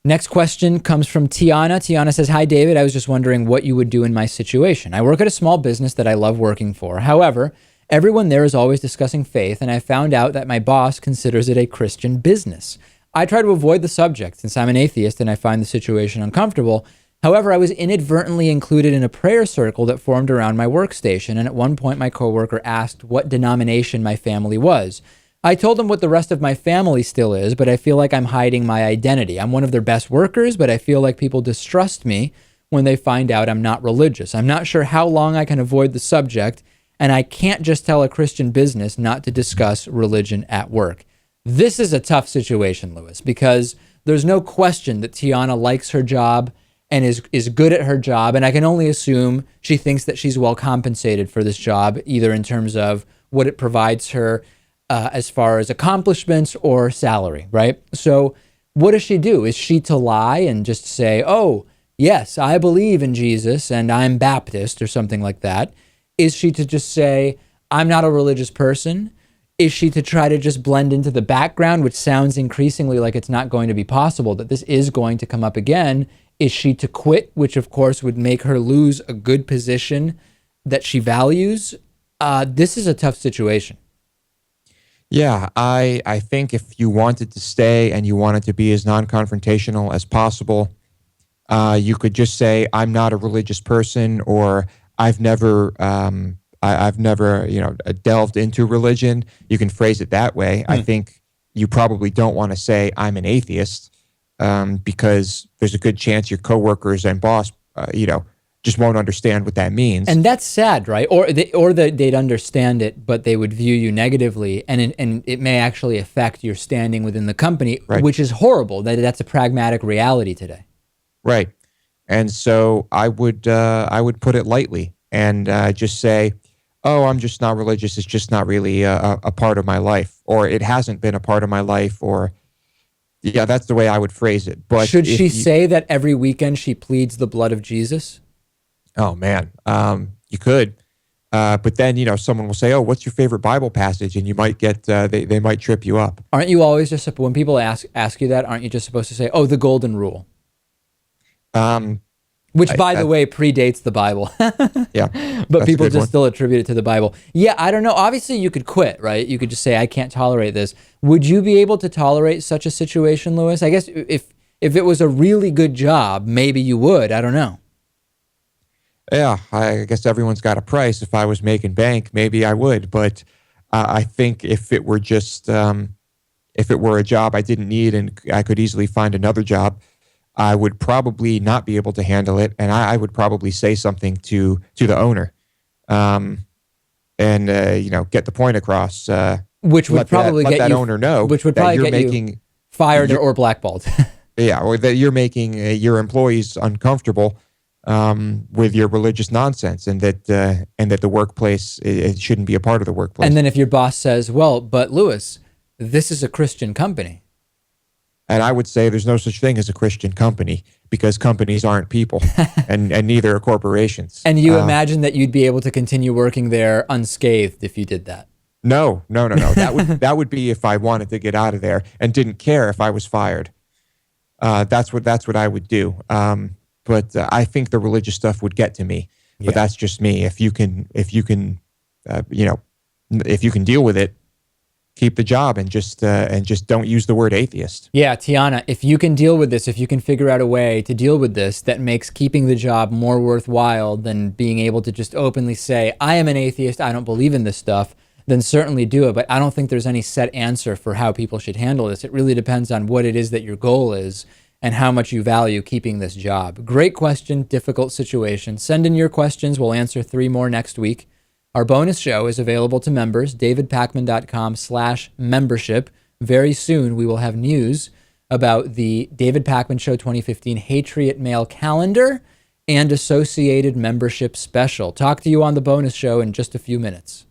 Next question comes from Tiana. Tiana says, "Hi, David. I was just wondering what you would do in my situation. I work at a small business that I love working for. However, everyone there is always discussing faith, and I found out that my boss considers it a Christian business. I try to avoid the subject since I'm an atheist and I find the situation uncomfortable. However, I was inadvertently included in a prayer circle that formed around my workstation, and at one point my coworker asked what denomination my family was. I told them what the rest of my family still is, but I feel like I'm hiding my identity. I'm one of their best workers, but I feel like people distrust me when they find out I'm not religious. I'm not sure how long I can avoid the subject, and I can't just tell a Christian business not to discuss religion at work." This is a tough situation, Lewis, because there's no question that Tiana likes her job and is good at her job, and I can only assume she thinks that she's well compensated for this job, either in terms of what it provides her as far as accomplishments or salary, right? So what does she do? Is she to lie and just say, "Oh, yes, I believe in Jesus and I'm Baptist," or something like that? Is she to just say, "I'm not a religious person"? Is she to try to just blend into the background, which sounds increasingly like it's not going to be possible, that this is going to come up again? Is she to quit, which of course would make her lose a good position that she values? This is a tough situation. Yeah, I think if you wanted to stay and you wanted to be as non-confrontational as possible, you could just say, "I'm not a religious person," or I've never delved into religion." You can phrase it that way. I think you probably don't want to say, "I'm an atheist," because there's a good chance your coworkers and boss, just won't understand what that means. And that's sad, right? Or they'd understand it, but they would view you negatively, and it may actually affect your standing within the company, right, which is horrible. That's a pragmatic reality today. Right. And so I would put it lightly and just say, "Oh, I'm just not religious. It's just not really a part of my life," or "It hasn't been a part of my life," or yeah, that's the way I would phrase it. But should she say that every weekend she pleads the blood of Jesus? Oh man, you could, but then someone will say, "Oh, what's your favorite Bible passage?" And you might get they might trip you up. Aren't you always just, when people ask you that, aren't you just supposed to say, "Oh, the golden rule"? Which, by the way, predates the Bible. Yeah, but people just still attribute it to the Bible. Yeah, I don't know. Obviously, you could quit, right? You could just say, "I can't tolerate this." Would you be able to tolerate such a situation, Lewis? I guess if it was a really good job, maybe you would. I don't know. Yeah, I guess everyone's got a price. If I was making bank, maybe I would. But I think if it were just if it were a job I didn't need and I could easily find another job, I would probably not be able to handle it, and I would probably say something to the owner, and get the point across. Which would probably let get that you, owner know, which would that probably you're get making you fired or blackballed. Yeah, or that you're making your employees uncomfortable with your religious nonsense, and that the workplace, it shouldn't be a part of the workplace. And then if your boss says, "Well, but Lewis, this is a Christian company." And I would say there's no such thing as a Christian company, because companies aren't people, and neither are corporations. And you imagine that you'd be able to continue working there unscathed if you did that? No. That would be if I wanted to get out of there and didn't care if I was fired. That's what I would do. But I think the religious stuff would get to me. But that's just me. If you can deal with it, keep the job and just don't use the word atheist. Yeah, Tiana, if you can deal with this, if you can figure out a way to deal with this that makes keeping the job more worthwhile than being able to just openly say, "I am an atheist, I don't believe in this stuff," then certainly do it. But I don't think there's any set answer for how people should handle this. It really depends on what it is that your goal is and how much you value keeping this job. Great question, difficult situation. Send in your questions. We'll answer 3 more next week. Our bonus show is available to members, davidpakman.com/membership. Very soon, we will have news about the David Pakman Show 2015 Hatriot Mail Calendar and associated membership special. Talk to you on the bonus show in just a few minutes.